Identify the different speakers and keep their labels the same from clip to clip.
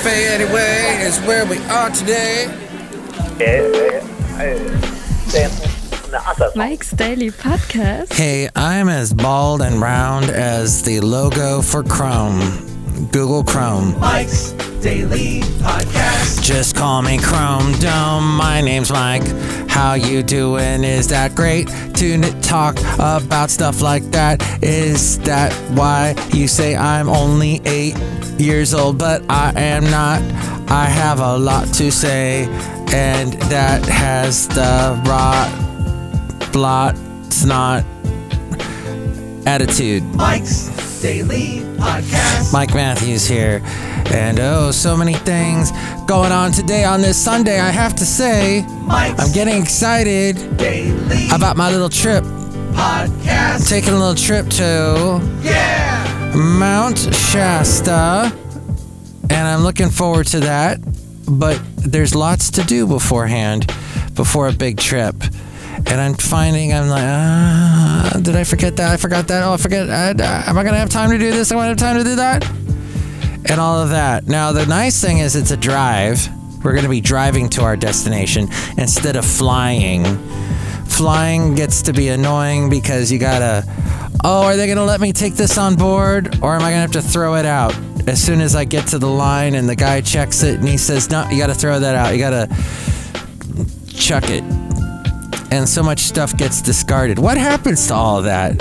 Speaker 1: cafe anyway is where we are today.
Speaker 2: Mike's Daily Podcast.
Speaker 1: Hey, I'm as bald and round as the logo for Chrome. Google Chrome.
Speaker 3: Mike's Daily Podcast.
Speaker 1: Just call me Chrome Dome. My name's Mike. How you doing? Is that great to talk about stuff like that? Is that why you say I'm only 8 years old? But I am not. I have a lot to say, and that has the blot, snot attitude.
Speaker 3: Mike's Daily Podcast.
Speaker 1: Mike Matthews here. And so many things going on today on this Sunday. I have to say,
Speaker 3: Mike's
Speaker 1: I'm getting excited
Speaker 3: Daily
Speaker 1: about my little trip.
Speaker 3: Podcast.
Speaker 1: Taking a little trip to Mount Shasta. And I'm looking forward to that. But there's lots to do beforehand, before a big trip. And I'm finding, I'm like, did I forget that? I forgot that. Oh, I forget. Am I going to have time to do this? Am I going to have time to do that? And all of that. Now, the nice thing is it's a drive. We're going to be driving to our destination instead of flying. Flying gets to be annoying because you got to, are they going to let me take this on board? Or am I going to have to throw it out? As soon as I get to the line and the guy checks it and he says, no, you got to throw that out. You got to chuck it. And so much stuff gets discarded. What happens to all of that?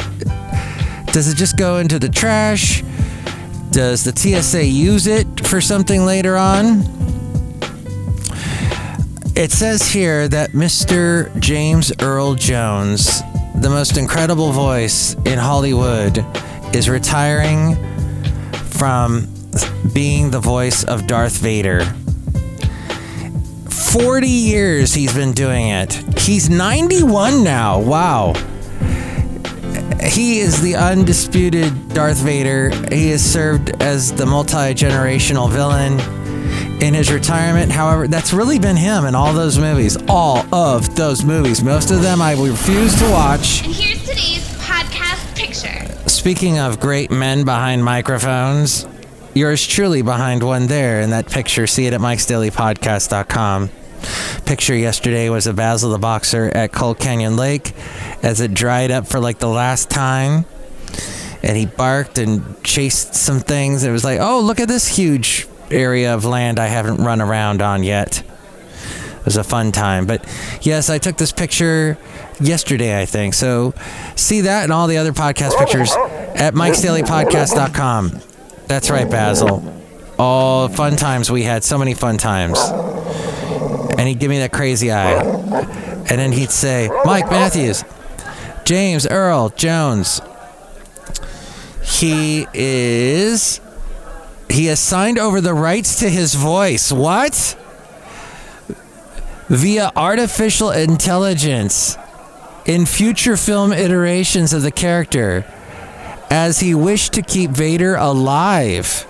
Speaker 1: Does it just go into the trash? Does the TSA use it for something later on? It says here that Mr. James Earl Jones, the most incredible voice in Hollywood, is retiring from being the voice of Darth Vader. 40 years he's been doing it. He's 91 now. Wow. He is the undisputed Darth Vader. He has served as the multi-generational villain in his retirement. However, that's really been him in all those movies. All of those movies. Most of them I refuse to watch.
Speaker 4: And here's today's podcast picture.
Speaker 1: Speaking of great men behind microphones, yours truly behind one there in that picture. See it at mikesdailypodcast.com. Picture yesterday was of Basil the Boxer at Cold Canyon Lake as it dried up for like the last time. And he barked and chased some things. It was like, oh, look at this huge area of land I haven't run around on yet. It was a fun time. But yes, I took this picture yesterday, I think. So see that and all the other podcast pictures at mikesdailypodcast.com. That's right, Basil. All fun times we had. So many fun times. And he'd give me that crazy eye. And then he'd say, Mike Matthews, James Earl Jones. He has signed over the rights to his voice. What? Via artificial intelligence in future film iterations of the character, as he wished to keep Vader alive.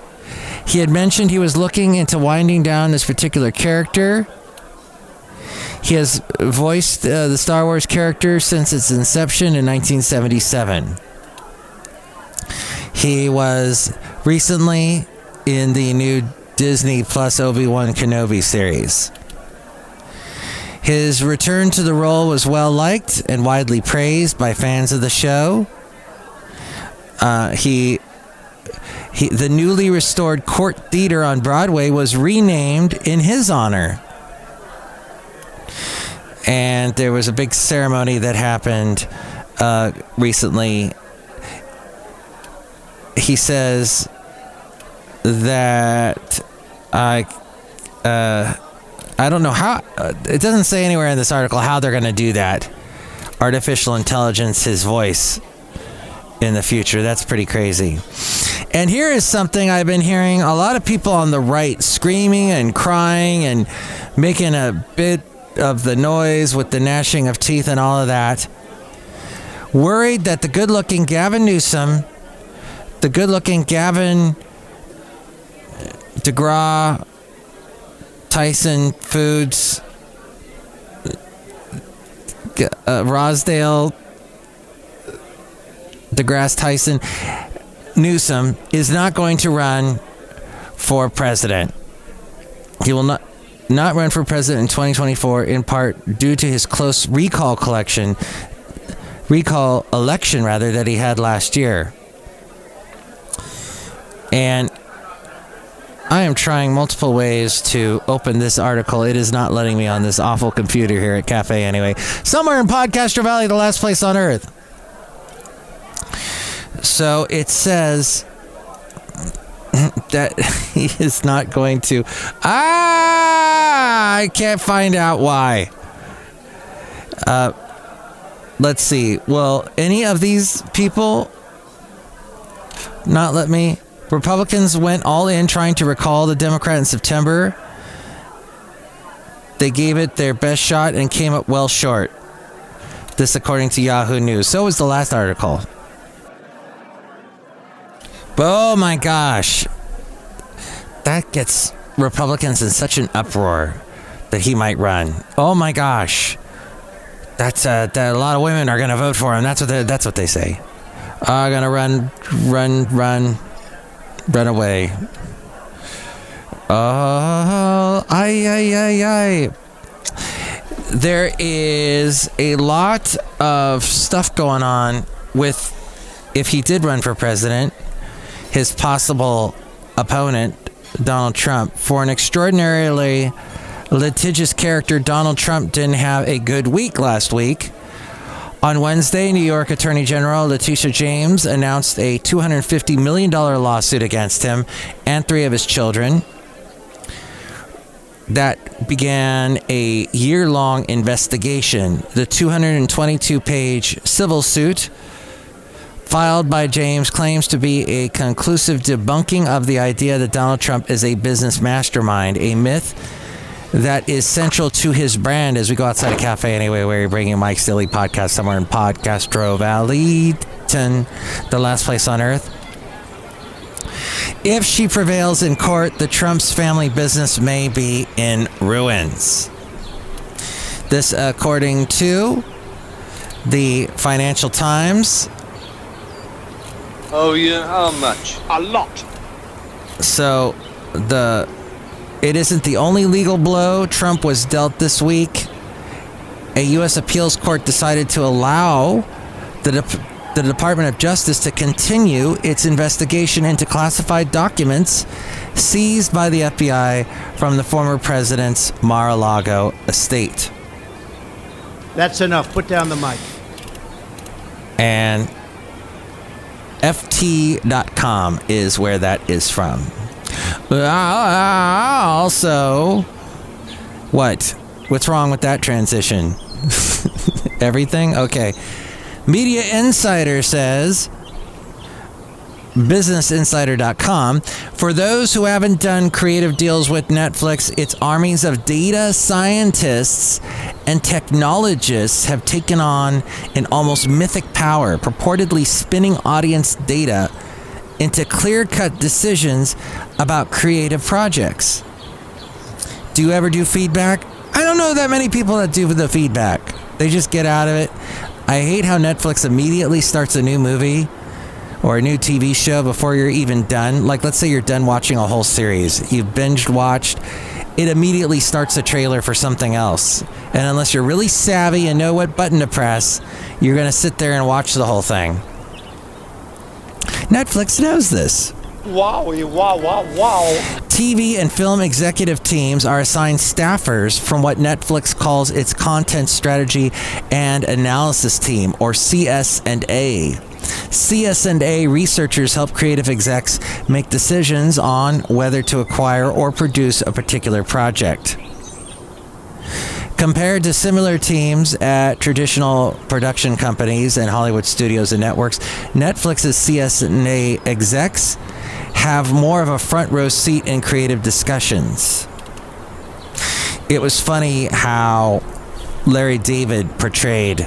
Speaker 1: He had mentioned he was looking into winding down this particular character. He has voiced the Star Wars character since its inception in 1977. He was recently in the new Disney Plus Obi-Wan Kenobi series. His return to the role was well liked and widely praised by fans of the show. The newly restored Court Theater on Broadway was renamed in his honor. And there was a big ceremony that happened recently. He says that I don't know how. It doesn't say anywhere in this article how they're going to do that. Artificial intelligence, his voice in the future. That's pretty crazy. And here is something I've been hearing a lot of people on the right screaming and crying and making a bit of the noise with the gnashing of teeth and all of that. Worried that the good-looking Gavin Newsom, the good-looking Gavin DeGraw, Tyson Foods, Rosdale, DeGrasse Tyson, Newsom is not going to run for president. He will not run for president in 2024, in part due to his close recall election that he had last year. And I am trying multiple ways to open this article. It is not letting me on this awful computer here at Cafe Anyway. Somewhere in Podcaster Valley, the last place on earth. So it says that he is not going to... I can't find out why. Let's see. Will any of these people not let me... Republicans went all in trying to recall the Democrat in September. They gave it their best shot and came up well short. This according to Yahoo News. So was the last article. Oh my gosh. That gets Republicans in such an uproar that he might run. Oh my gosh. That a lot of women are going to vote for him. That's what they say. Are going to run away. Oh, ay. There is a lot of stuff going on with, if he did run for president, his possible opponent, Donald Trump. For an extraordinarily litigious character, Donald Trump didn't have a good week last week. On Wednesday, New York Attorney General Letitia James announced a $250 million lawsuit against him and 3 of his children. That began a year-long investigation. The 222-page civil suit filed by James claims to be a conclusive debunking of the idea that Donald Trump is a business mastermind, a myth that is central to his brand. As we go outside a cafe anyway, where you're bringing Mike's Daily Podcast somewhere in Podcastro Valley, the last place on earth. If she prevails in court, the Trump's family business may be in ruins. This according to the Financial Times.
Speaker 5: Oh yeah, how much? A lot.
Speaker 1: So it isn't the only legal blow Trump was dealt this week. A U.S. appeals court decided to allow the Department of Justice to continue its investigation into classified documents seized by the FBI from the former president's Mar-a-Lago estate.
Speaker 6: That's enough. Put down the mic.
Speaker 1: And FT.com is where that is from. Also, what's wrong with that transition? Everything? Okay. Media Insider says, BusinessInsider.com, for those who haven't done creative deals with Netflix, its armies of data scientists and technologists have taken on an almost mythic power, purportedly spinning audience data into clear-cut decisions about creative projects. Do you ever do feedback? I don't know that many people that do the feedback. They just get out of it. I hate how Netflix immediately starts a new movie or a new TV show before you're even done. Like, let's say you're done watching a whole series. You've binged watched. It immediately starts a trailer for something else. And unless you're really savvy and know what button to press, you're going to sit there and watch the whole thing. Netflix knows this.
Speaker 5: Wow.
Speaker 1: TV and film executive teams are assigned staffers from what Netflix calls its Content Strategy and Analysis Team, or CS&A. CS&A researchers help creative execs make decisions on whether to acquire or produce a particular project. Compared to similar teams at traditional production companies and Hollywood studios and networks, Netflix's CS&A execs have more of a front row seat in creative discussions. It was funny how Larry David portrayed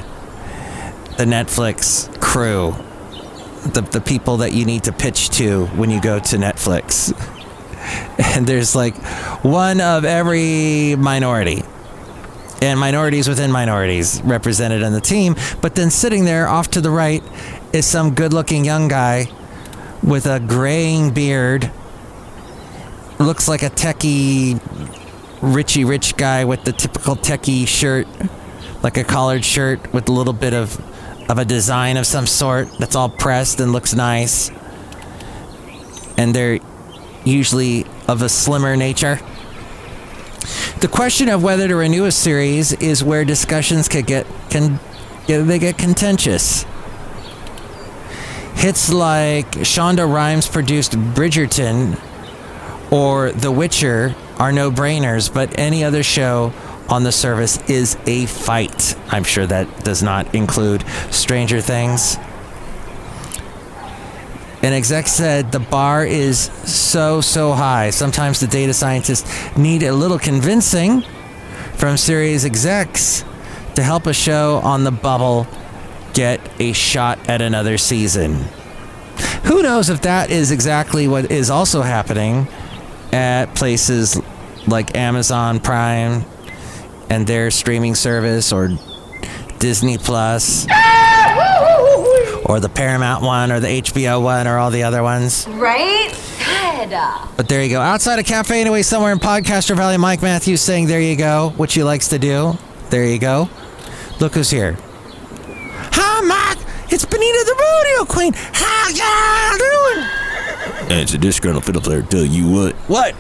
Speaker 1: the Netflix crew, the people that you need to pitch to when you go to Netflix. And there's like one of every minority. And minorities within minorities represented on the team. But then sitting there off to the right is some good-looking young guy with a graying beard. Looks like a techie rich guy with the typical techie shirt, like a collared shirt with a little bit of a design of some sort that's all pressed and looks nice. And they're usually of a slimmer nature. The question of whether to renew a series is where discussions can get contentious. Hits like Shonda Rhimes produced Bridgerton or The Witcher are no-brainers, but any other show on the service is a fight. I'm sure that does not include Stranger Things. An exec said the bar is so high. Sometimes the data scientists need a little convincing from series execs to help a show on the bubble get a shot at another season. Who knows if that is exactly what is also happening at places like Amazon Prime and their streaming service, or Disney Plus, or the Paramount one, or the HBO one, or all the other ones.
Speaker 7: Right? Good.
Speaker 1: But there you go. Outside a cafe anyway, somewhere in Podcaster Valley, Mike Matthews saying there you go, which he likes to do. There you go. Look who's here. Hi, Mike. It's Benita the Rodeo Queen. How y'all doing?
Speaker 8: And it's a disgruntled fiddle player. Tell you what.
Speaker 1: What?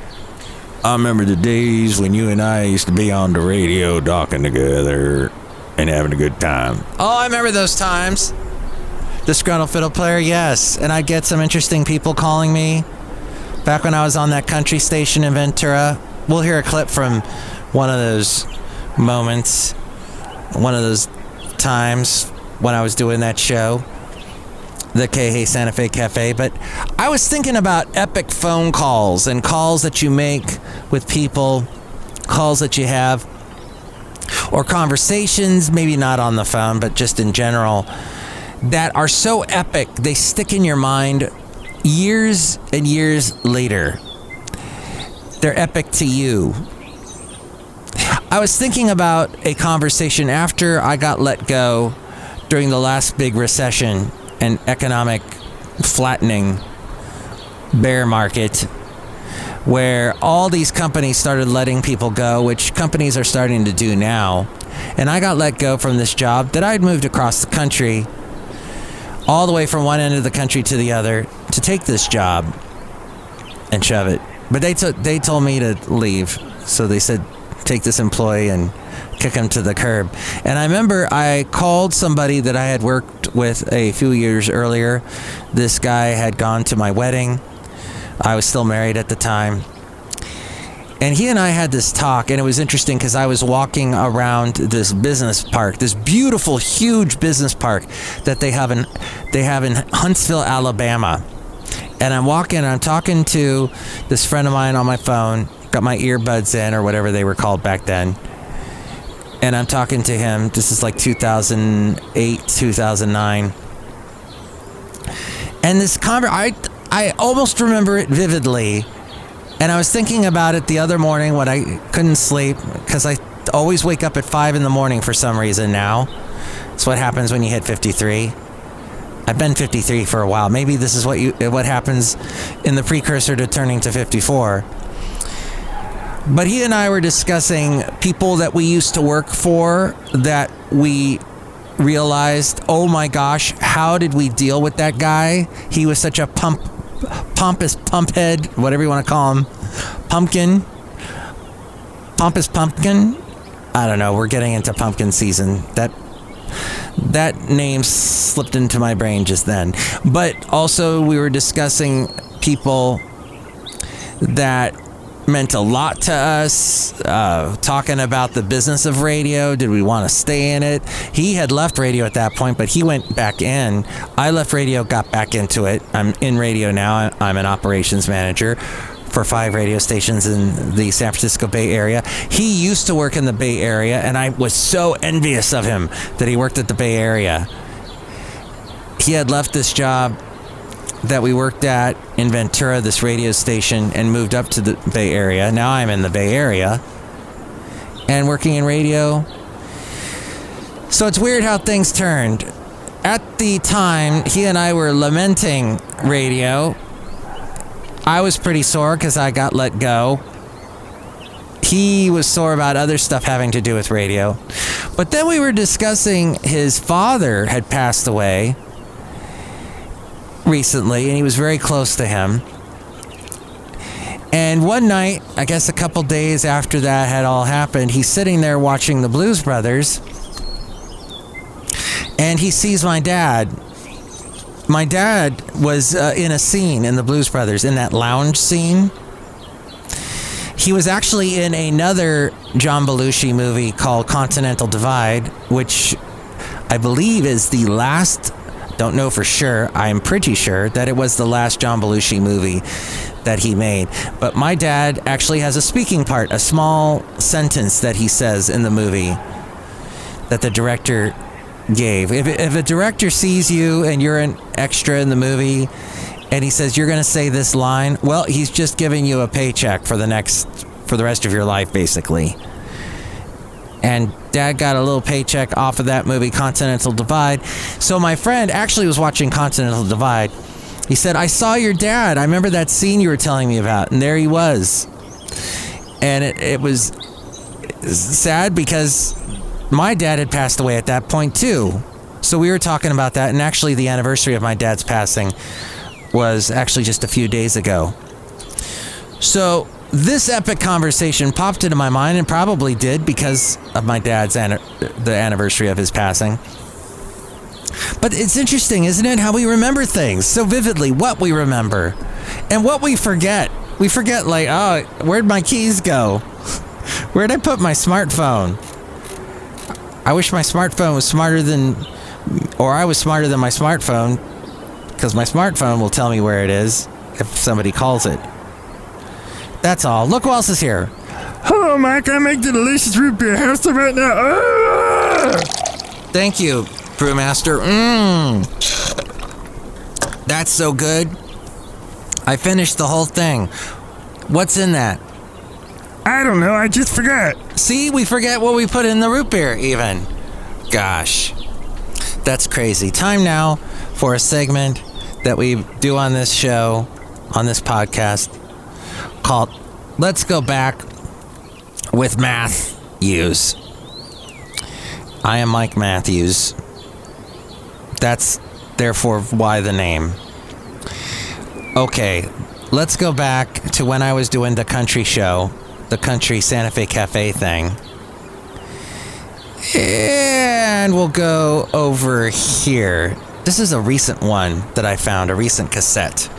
Speaker 8: I remember the days when you and I used to be on the radio talking together and having a good time.
Speaker 1: Oh, I remember those times. Disgruntled Fiddle Player, yes. And I'd get some interesting people calling me. Back when I was on that country station in Ventura. We'll hear a clip from one of those moments, one of those times when I was doing that show, the Hey Santa Fe Cafe. But I was thinking about epic phone calls and calls that you make with people, calls that you have, or conversations, maybe not on the phone, but just in general, that are so epic, they stick in your mind years and years later. They're epic to you. I was thinking about a conversation after I got let go during the last big recession and economic flattening bear market, where all these companies started letting people go, which companies are starting to do now. And I got let go from this job that I'd moved across the country, all the way from one end of the country to the other, to take this job and shove it. But they told me to leave. So they said, take this employee and kick him to the curb. And I remember I called somebody that I had worked with a few years earlier. This guy had gone to my wedding. I was still married at the time. And he and I had this talk, and it was interesting because I was walking around this business park, this beautiful, huge business park that they have in Huntsville, Alabama. And I'm walking, and I'm talking to this friend of mine on my phone, got my earbuds in, or whatever they were called back then. And I'm talking to him. This is like 2008, 2009. And this I almost remember it vividly. And I was thinking about it the other morning when I couldn't sleep, because I always wake up at 5 in the morning for some reason now. It's what happens when you hit 53. I've been 53 for a while. Maybe this is what happens in the precursor to turning to 54. But he and I were discussing people that we used to work for that we realized, oh my gosh, how did we deal with that guy? He was such a pompous pumphead, whatever you want to call him. Pompous pumpkin. I don't know. We're getting into pumpkin season. That name slipped into my brain just then. But also we were discussing people that meant a lot to us, talking about the business of radio. Did we want to stay in it? He had left radio at that point, but he went back in. I left radio, got back into it. I'm in radio now. I'm an operations manager for 5 radio stations in the San Francisco Bay Area. He used to work in the Bay Area, and I was so envious of him that he worked at the Bay Area. He had left this job that we worked at in Ventura, this radio station, and moved up to the Bay Area. Now I'm in the Bay Area and working in radio. So it's weird how things turned. At the time, he and I were lamenting radio. I was pretty sore because I got let go. he was sore about other stuff having to do with radio. But then we were discussing his father had passed away recently, and he was very close to him. And one night, I guess a couple days after that had all happened, he's sitting there watching the Blues Brothers, and he sees my dad. My dad was in a scene in the Blues Brothers, in that lounge scene. He was actually in another John Belushi movie called Continental Divide, which I believe is the last, don't know for sure, I'm pretty sure that it was the last John Belushi movie that he made. But my dad actually has a speaking part, a small sentence that he says in the movie that the director gave. If a director sees you and you're an extra in the movie and he says you're going to say this line, well, he's just giving you a paycheck for the rest of your life, basically. And Dad got a little paycheck off of that movie, Continental Divide. So my friend actually was watching Continental Divide. He said, I saw your dad. I remember that scene you were telling me about. And there he was. And it was sad because my dad had passed away at that point too. So we were talking about that. And actually the anniversary of my dad's passing was actually just a few days ago. So this epic conversation popped into my mind, and probably did because of my dad's the anniversary of his passing. But it's interesting, isn't it, how we remember things so vividly, what we remember and what we forget. We forget, like, oh, where'd my keys go? Where'd I put my smartphone? I wish my smartphone was smarter than, or I was smarter than my smartphone, because my smartphone will tell me where it is if somebody calls it. That's all. Look who else is here.
Speaker 7: Hello, Mike. I make the delicious root beer house right now.
Speaker 1: Thank you, Brewmaster. That's so good. I finished the whole thing. What's in that?
Speaker 7: I don't know. I just forgot.
Speaker 1: See, we forget what we put in the root beer, even. Gosh. That's crazy. Time now for a segment that we do on this show, on this podcast, called Let's Go Back with Matthews. I am Mike Matthews. That's therefore why the name. Okay, let's go back to when I was doing the country show, the country Santa Fe Cafe thing. And we'll go over here. This is a recent one that I found, a recent cassette.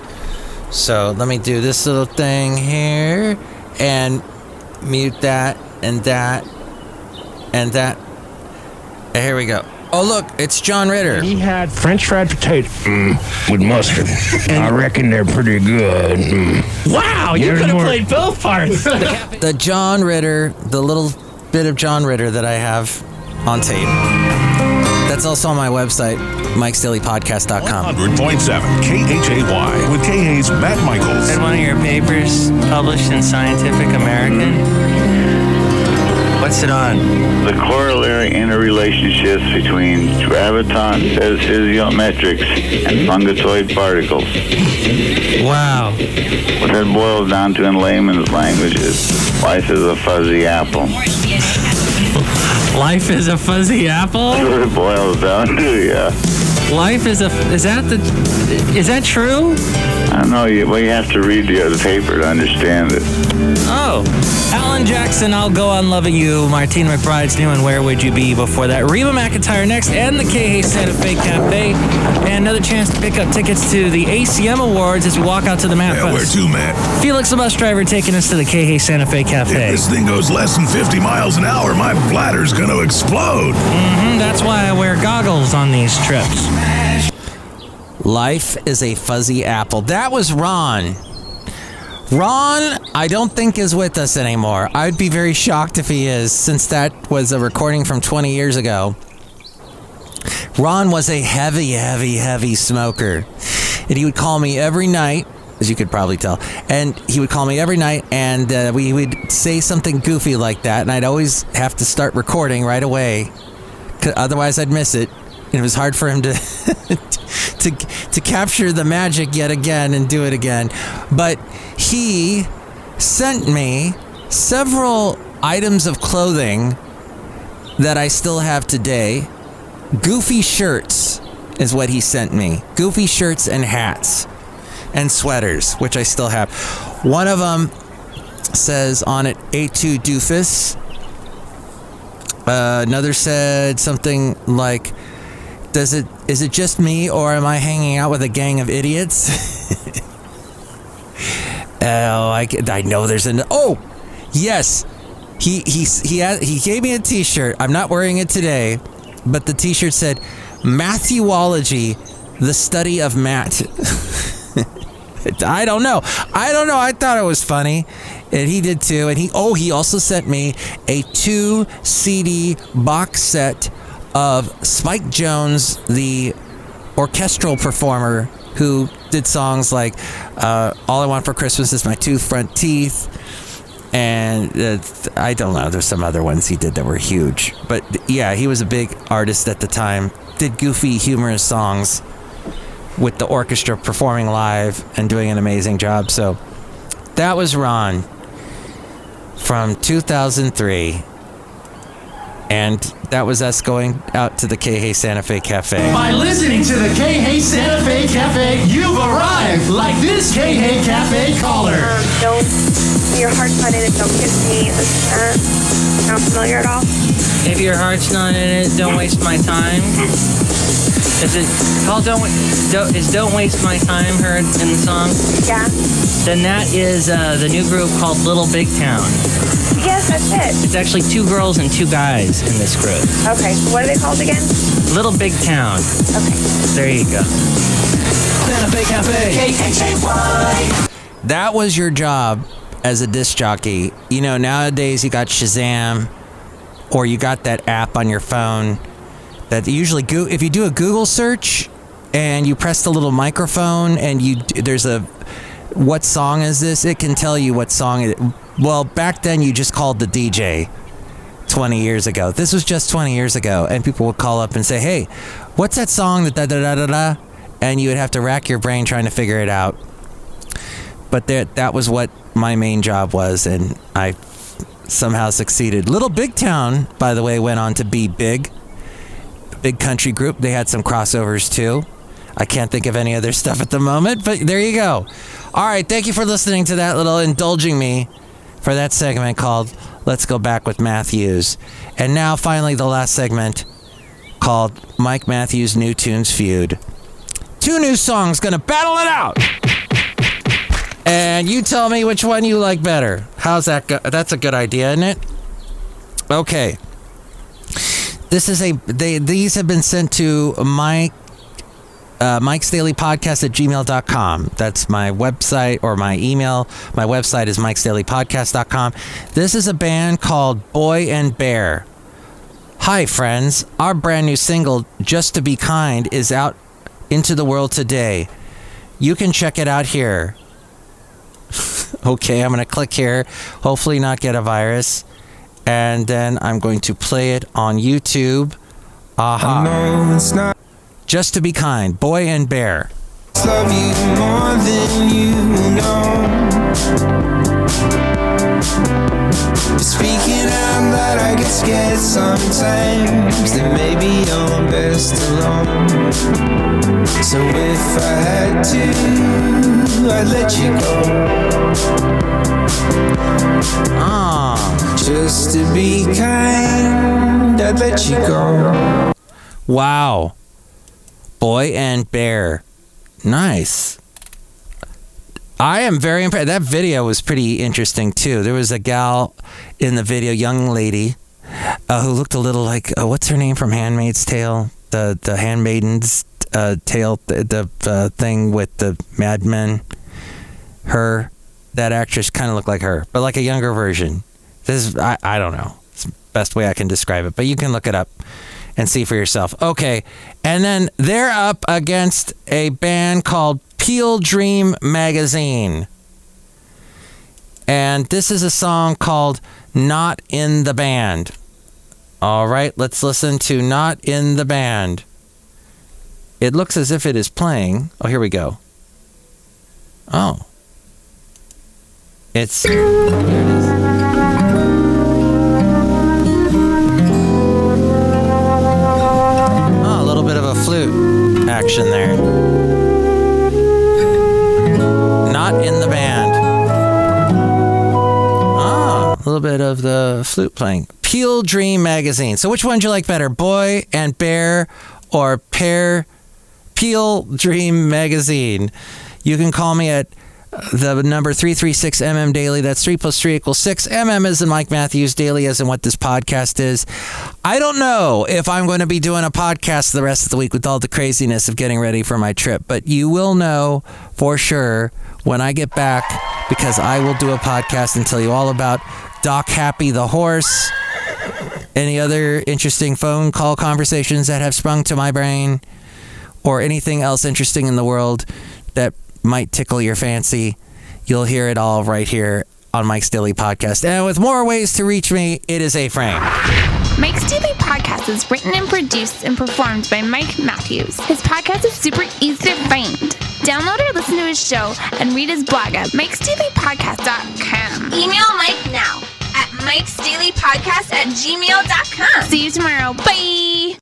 Speaker 1: So let me do this little thing here and mute that and that and that. And here we go. Oh, look, it's John Ritter.
Speaker 7: He had French fried potatoes with mustard. I reckon they're pretty good.
Speaker 9: Wow, you could have played both parts.
Speaker 1: The John Ritter, the little bit of John Ritter that I have on tape. That's also on my website, mikesdailypodcast.com.
Speaker 10: 100.7 KHAY with KA's Matt Michaels.
Speaker 9: And one of your papers published in Scientific American. What's it on?
Speaker 11: The corollary interrelationships between graviton physiometrics and fungoid particles.
Speaker 9: Wow.
Speaker 11: What that boils down to in layman's language is life is a fuzzy apple.
Speaker 9: Life is a fuzzy apple?
Speaker 11: That's what it boils down to, yeah.
Speaker 9: Life is is that true?
Speaker 11: I don't know, you have to read the paper to understand it.
Speaker 9: Oh. Alan Jackson, I'll Go On Loving You, Martina McBride's New and Where Would You Be Before That, Reba McEntire next, and the KH Santa Fe Cafe, and another chance to pick up tickets to the ACM Awards as we walk out to the Map
Speaker 10: Yeah, where
Speaker 9: Fest.
Speaker 10: to, Matt?
Speaker 9: Felix, the bus driver, taking us to the KH Santa Fe Cafe.
Speaker 10: If this thing goes less than 50 miles an hour, my bladder's gonna explode.
Speaker 9: That's why I wear goggles on these trips.
Speaker 1: Life is a fuzzy apple. That was Ron. Ron, I don't think is with us anymore. I'd be very shocked if he is, since that was a recording from 20 years ago. Ron was a heavy smoker. And he would call me every night, as you could probably tell. And he would call me every night, and we would say something goofy like that, and I'd always have to start recording right away. Otherwise, I'd miss it. And it was hard for him to to capture the magic yet again and do it again. But he sent me several items of clothing that I still have today. Goofy shirts is what he sent me. Goofy shirts and hats and sweaters, which I still have. One of them says on it, A2 Doofus. Another said something like, is it just me, or am I hanging out with a gang of idiots? I know there's yes. He gave me a t-shirt. I'm not wearing it today, but the t-shirt said, Matthewology, the study of Matt. I don't know. I thought it was funny. And he did too. And he also sent me a 2 CD box set of Spike Jones, the orchestral performer who did songs like All I Want for Christmas Is My Two Front Teeth. And I don't know, there's some other ones he did that were huge. But yeah, he was a big artist at the time. Did goofy, humorous songs with the orchestra performing live and doing an amazing job. So that was Ron from 2003. And that was us going out to the K Santa Fe Cafe.
Speaker 12: By listening to the K Santa Fe Cafe, you've arrived like this K Cafe caller.
Speaker 2: Don't, your heart's not in it, don't kiss me. Sound familiar at all?
Speaker 9: If your heart's not in it, don't waste my time. Is it called Don't Waste My Time heard in the song?
Speaker 2: Yeah.
Speaker 9: Then that is the new group called Little Big Town.
Speaker 2: Yes, that's it.
Speaker 9: It's actually 2 girls and 2 guys in this group.
Speaker 2: Okay, what are they called again?
Speaker 9: Little Big Town.
Speaker 2: Okay.
Speaker 9: There you go.
Speaker 12: Santa Fe Cafe. K-H-A-Y.
Speaker 1: That was your job as a disc jockey. You know, nowadays you got Shazam, or you got that app on your phone that usually if you do a Google search and you press the little microphone and there's a what song is this, it can tell you what song it. Well, back then you just called the DJ 20 years ago. This was just 20 years ago, and people would call up and say, hey, what's that song that da-da-da-da-da? And you would have to rack your brain trying to figure it out. But that was what my main job was, and I somehow succeeded. Little Big Town, by the way, went on to be big country group. They had some crossovers too. I can't think of any other stuff at the moment, but there you go. All right, thank you for listening to that little indulging me for that segment called Let's Go Back with Matthews. And now finally the last segment called Mike Matthews New Tunes Feud. 2 new songs gonna battle it out. And you tell me which one you like better. How's that go? That's a good idea, isn't it? Okay. These have been sent to Mike's Daily Podcast at gmail.com. That's my website or my email. My website is mikesdailypodcast.com. This is a band called Boy and Bear. Hi, friends. Our brand new single, Just to Be Kind, is out into the world today. You can check it out here. Okay, I'm going to click here. Hopefully not get a virus. And then I'm going to play it on YouTube. Aha.
Speaker 13: No, it's not.
Speaker 1: Just to Be Kind, Boy and Bear.
Speaker 13: Love you more than you know. Speaking out loud, I get scared sometimes. That maybe I'm best alone. So if I had to, I'd let you go. Just to be kind, I'd let you go.
Speaker 1: Wow. Boy and Bear. Nice. I am very impressed. That video was pretty interesting too. There was a gal in the video, young lady, who looked a little like, what's her name from Handmaid's Tale? The Handmaiden's Tale, the thing with the Mad Men. Her, that actress kind of looked like her, but like a younger version. This is, I don't know. It's the best way I can describe it, but you can look it up and see for yourself. Okay, and then they're up against a band called Peel Dream Magazine. And this is a song called Not in the Band. All right, let's listen to Not in the Band. It looks as if it is playing. Oh, here we go. Oh. Here it is. action there. Not in the band. Ah, a little bit of the flute playing. Peel Dream Magazine. So which one do you like better, Boy and Bear or Pear? Peel Dream Magazine. You can call me at the number 336MM Daily. That's 3 + 3 = 6. MM as in Mike Matthews, Daily as in what this podcast is. I don't know if I'm going to be doing a podcast the rest of the week with all the craziness of getting ready for my trip, but you will know for sure when I get back, because I will do a podcast and tell you all about Doc Happy the horse, any other interesting phone call conversations that have sprung to my brain, or anything else interesting in the world that might tickle your fancy. You'll hear it all right here on Mike's Daily Podcast. And with more ways to reach me, it is A-Frame.
Speaker 4: Mike's Daily Podcast is written and produced and performed by Mike Matthews. His podcast is super easy to find. Download or listen to his show and read his blog at mikesdailypodcast.com. Email Mike now at mikesdailypodcast@gmail.com. See you tomorrow. Bye!